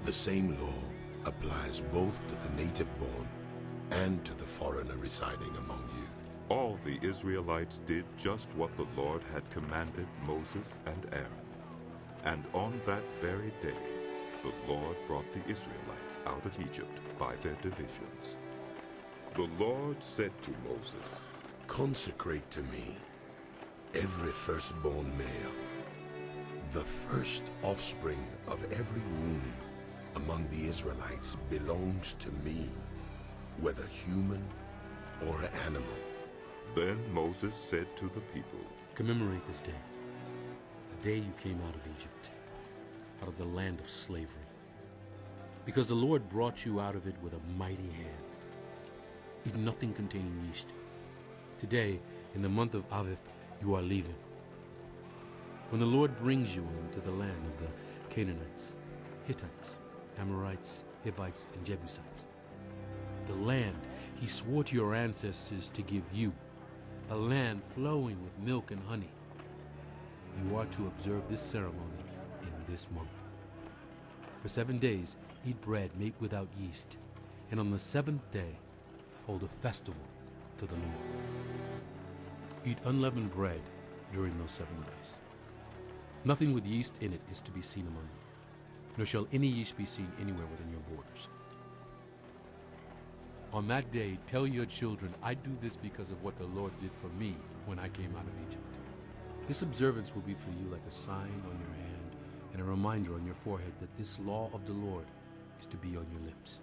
The same law applies both to the native born and to the foreigner residing among you. All the Israelites did just what the Lord had commanded Moses and Aaron. And on that very day, the Lord brought the Israelites out of Egypt by their divisions. The Lord said to Moses, Consecrate to me every firstborn male, the first offspring of every womb among the Israelites belongs to me, whether human or animal. Then Moses said to the people, Commemorate this day, the day you came out of Egypt, out of the land of slavery, because the Lord brought you out of it with a mighty hand. Eat nothing containing yeast. Today, in the month of Aviv, you are leaving. When the Lord brings you into the land of the Canaanites, Hittites, Amorites, Hivites, and Jebusites, the land he swore to your ancestors to give you, a land flowing with milk and honey, you are to observe this ceremony in this month. For 7 days, eat bread made without yeast, and on the 7th day, hold a festival to the Lord. Eat unleavened bread during those 7 days. Nothing with yeast in it is to be seen among you, nor shall any yeast be seen anywhere within your borders. On that day, tell your children, I do this because of what the Lord did for me when I came out of Egypt. This observance will be for you like a sign on your hand and a reminder on your forehead that this law of the Lord is to be on your lips.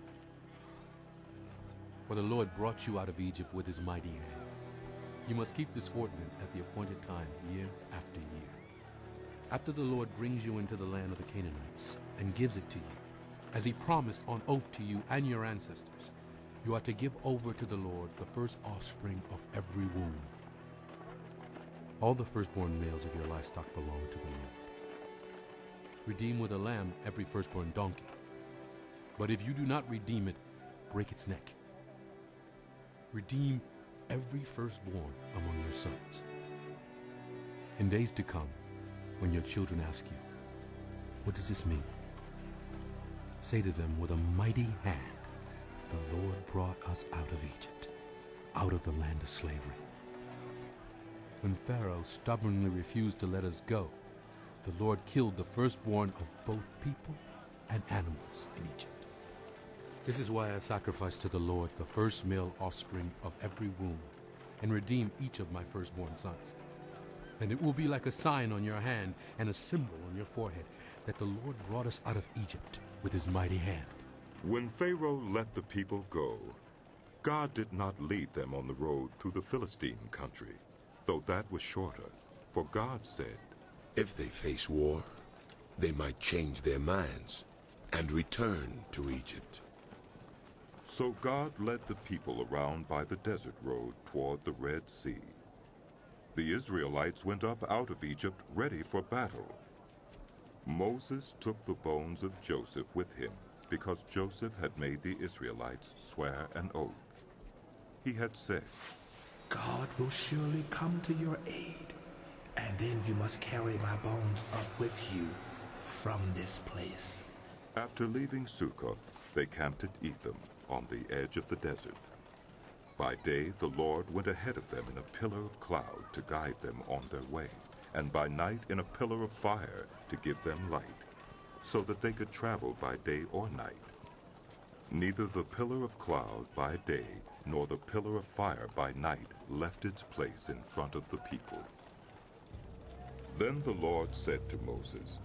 For the Lord brought you out of Egypt with his mighty hand. You must keep this ordinance at the appointed time, year after year. After the Lord brings you into the land of the Canaanites and gives it to you, as he promised on oath to you and your ancestors, you are to give over to the Lord the first offspring of every womb. All the firstborn males of your livestock belong to the Lord. Redeem with a lamb every firstborn donkey. But if you do not redeem it, break its neck. Redeem every firstborn among your sons. In days to come, when your children ask you, what does this mean? Say to them, with a mighty hand, the Lord brought us out of Egypt. out of the land of slavery. When Pharaoh stubbornly refused to let us go, the Lord killed the firstborn of both people and animals in Egypt. This is why I sacrifice to the Lord the first male offspring of every womb, and redeem each of my firstborn sons. And it will be like a sign on your hand and a symbol on your forehead that the Lord brought us out of Egypt with his mighty hand. When Pharaoh let the people go, God did not lead them on the road through the Philistine country, though that was shorter, for God said, If they face war, they might change their minds and return to Egypt. So God led the people around by the desert road toward the Red Sea. The Israelites went up out of Egypt ready for battle. Moses took the bones of Joseph with him, because Joseph had made the Israelites swear an oath. He had said, God will surely come to your aid, and then you must carry my bones up with you from this place. After leaving Succoth, they camped at Etham, on the edge of the desert. By day, the Lord went ahead of them in a pillar of cloud to guide them on their way, and by night in a pillar of fire to give them light, so that they could travel by day or night. Neither the pillar of cloud by day nor the pillar of fire by night left its place in front of the people. Then the Lord said to Moses,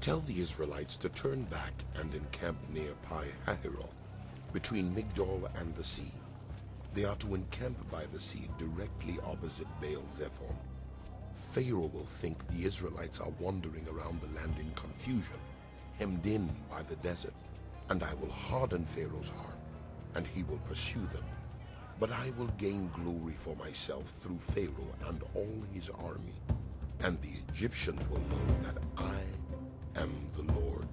Tell the Israelites to turn back and encamp near Pi-hahiroth, between Migdol and the sea. They are to encamp by the sea directly opposite Baal-zephon. Pharaoh will think the Israelites are wandering around the land in confusion, hemmed in by the desert, and I will harden Pharaoh's heart, and he will pursue them. But I will gain glory for myself through Pharaoh and all his army, and the Egyptians will know that I am the Lord.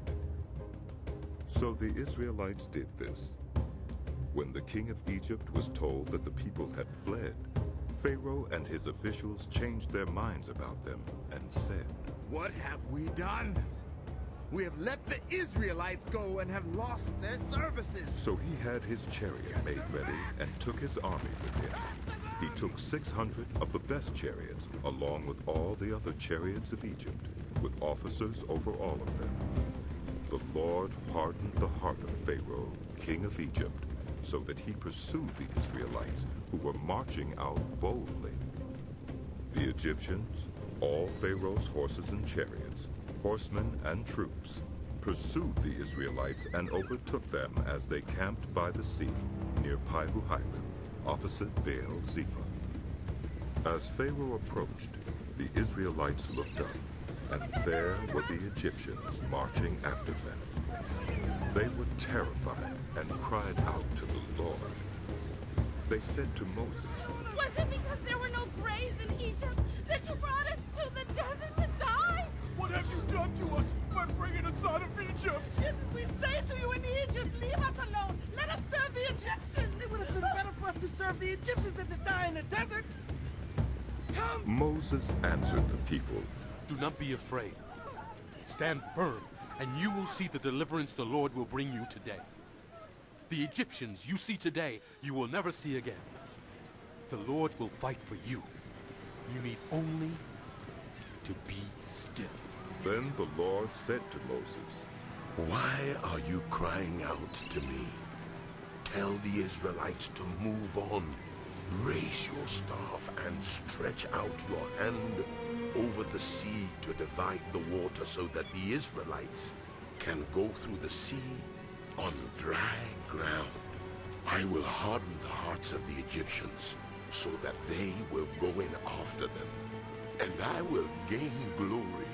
So the Israelites did this. When the king of Egypt was told that the people had fled, Pharaoh and his officials changed their minds about them and said, What have we done? We have let the Israelites go and have lost their services. So he had his chariot made ready and took his army with him. He took 600 of the best chariots, along with all the other chariots of Egypt, with officers over all of them. The Lord hardened the heart of Pharaoh, king of Egypt, so that he pursued the Israelites, who were marching out boldly. The Egyptians, all Pharaoh's horses and chariots, horsemen and troops, pursued the Israelites and overtook them as they camped by the sea near Pi-hahiroth, opposite Baal-zephon. As Pharaoh approached, the Israelites looked up, and there were the Egyptians marching after them. They were terrified and cried out to the Lord. They said to Moses, Was it because there were no graves in Egypt that you brought us to the desert to die? What have you done to us by bringing us out of Egypt? Didn't we say to you in Egypt, leave us alone, let us serve the Egyptians? It would have been better for us to serve the Egyptians than to die in the desert. Come! Moses answered the people, Do not be afraid. Stand firm, and you will see the deliverance the Lord will bring you today. The Egyptians you see today, you will never see again. The Lord will fight for you. You need only to be still. Then the Lord said to Moses, Why are you crying out to me? Tell the Israelites to move on. Raise your staff and stretch out your hand over the sea to divide the water so that the Israelites can go through the sea on dry ground. I will harden the hearts of the Egyptians so that they will go in after them, and I will gain glory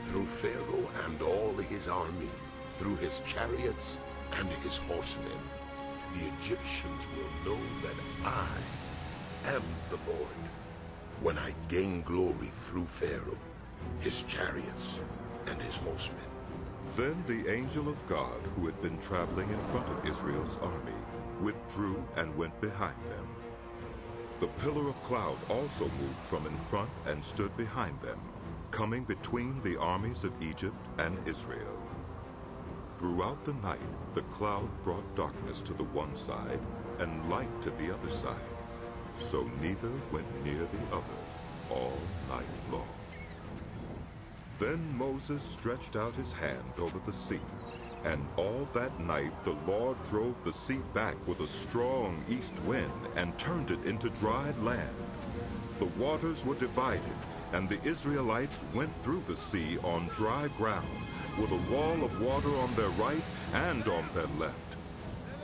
through Pharaoh and all his army, through his chariots and his horsemen. The Egyptians will know that I am the Lord when I gain glory through Pharaoh, his chariots, and his horsemen. Then the angel of God, who had been traveling in front of Israel's army, withdrew and went behind them. The pillar of cloud also moved from in front and stood behind them, coming between the armies of Egypt and Israel. Throughout the night, the cloud brought darkness to the one side and light to the other side, so neither went near the other all night long. Then Moses stretched out his hand over the sea, and all that night the Lord drove the sea back with a strong east wind and turned it into dried land. The waters were divided, and the Israelites went through the sea on dry ground, with a wall of water on their right and on their left.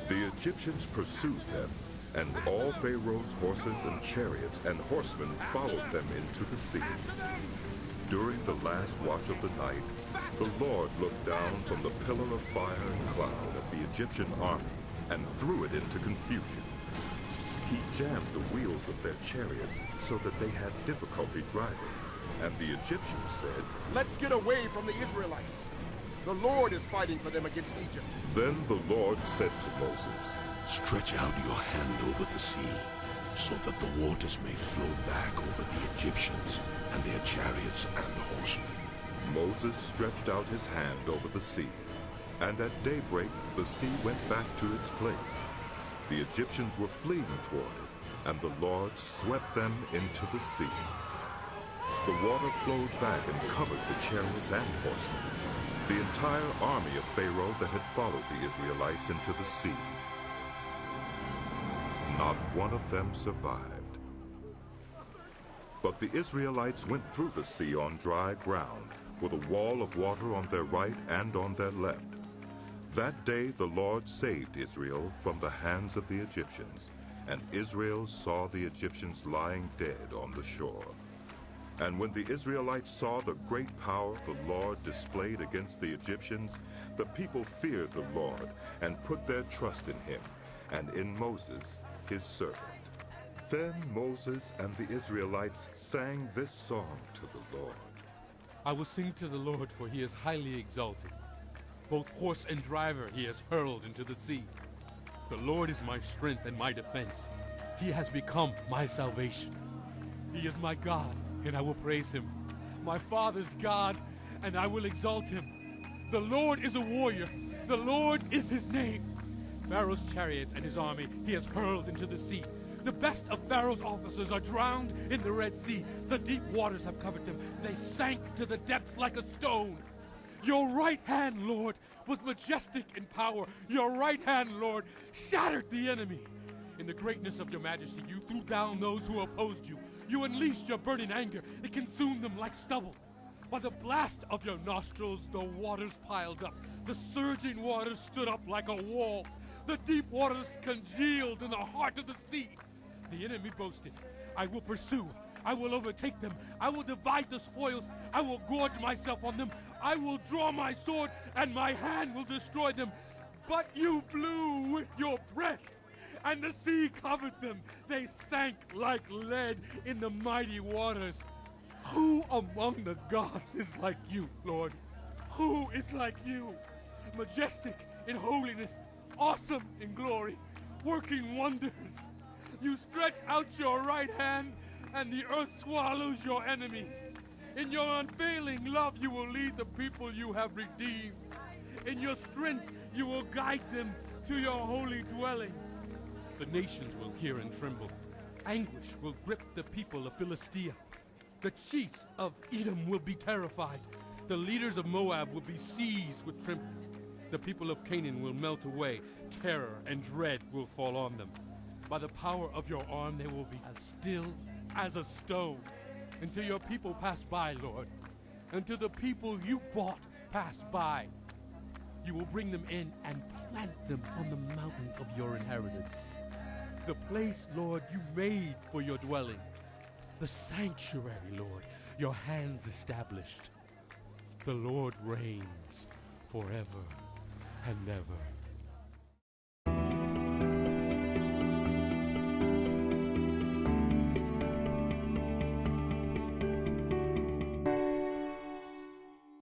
The Egyptians pursued them, and all Pharaoh's horses and chariots and horsemen followed them into the sea. During the last watch of the night, the Lord looked down from the pillar of fire and cloud at the Egyptian army and threw it into confusion. He jammed the wheels of their chariots so that they had difficulty driving, and the Egyptians said, "Let's get away from the Israelites. The Lord is fighting for them against Egypt." Then the Lord said to Moses, Stretch out your hand over the sea, so that the waters may flow back over the Egyptians and their chariots and horsemen. Moses stretched out his hand over the sea, and at daybreak the sea went back to its place. The Egyptians were fleeing toward it, and the Lord swept them into the sea. The water flowed back and covered the chariots and horsemen, the entire army of Pharaoh that had followed the Israelites into the sea. Not one of them survived. But the Israelites went through the sea on dry ground, with a wall of water on their right and on their left. That day the Lord saved Israel from the hands of the Egyptians, and Israel saw the Egyptians lying dead on the shore. And when the Israelites saw the great power the Lord displayed against the Egyptians, the people feared the Lord and put their trust in him and in Moses, his servant. Then Moses and the Israelites sang this song to the Lord. I will sing to the Lord, for he is highly exalted. Both horse and driver he has hurled into the sea. The Lord is my strength and my defense. He has become my salvation. He is my God, and I will praise him. My father's God, and I will exalt him. The Lord is a warrior. The Lord is his name. Pharaoh's chariots and his army he has hurled into the sea. The best of Pharaoh's officers are drowned in the Red Sea. The deep waters have covered them. They sank to the depths like a stone. Your right hand, Lord, was majestic in power. Your right hand, Lord, shattered the enemy. In the greatness of your majesty, you threw down those who opposed you. You unleashed your burning anger. It consumed them like stubble. By the blast of your nostrils, the waters piled up. The surging waters stood up like a wall. The deep waters congealed in the heart of the sea. The enemy boasted, I will pursue. I will overtake them. I will divide the spoils. I will gorge myself on them. I will draw my sword, and my hand will destroy them. But you blew with your breath, and the sea covered them. They sank like lead in the mighty waters. Who among the gods is like you, Lord? Who is like you? Majestic in holiness, awesome in glory, working wonders. You stretch out your right hand, and the earth swallows your enemies. In your unfailing love, you will lead the people you have redeemed. In your strength, you will guide them to your holy dwelling. The nations will hear and tremble. Anguish will grip the people of Philistia. The chiefs of Edom will be terrified. The leaders of Moab will be seized with trembling. The people of Canaan will melt away. Terror and dread will fall on them. By the power of your arm, they will be as still as a stone, until your people pass by, Lord, until the people you bought pass by. You will bring them in and plant them on the mountain of your inheritance, the place, Lord, you made for your dwelling, the sanctuary, Lord, your hands established. The Lord reigns forever and ever.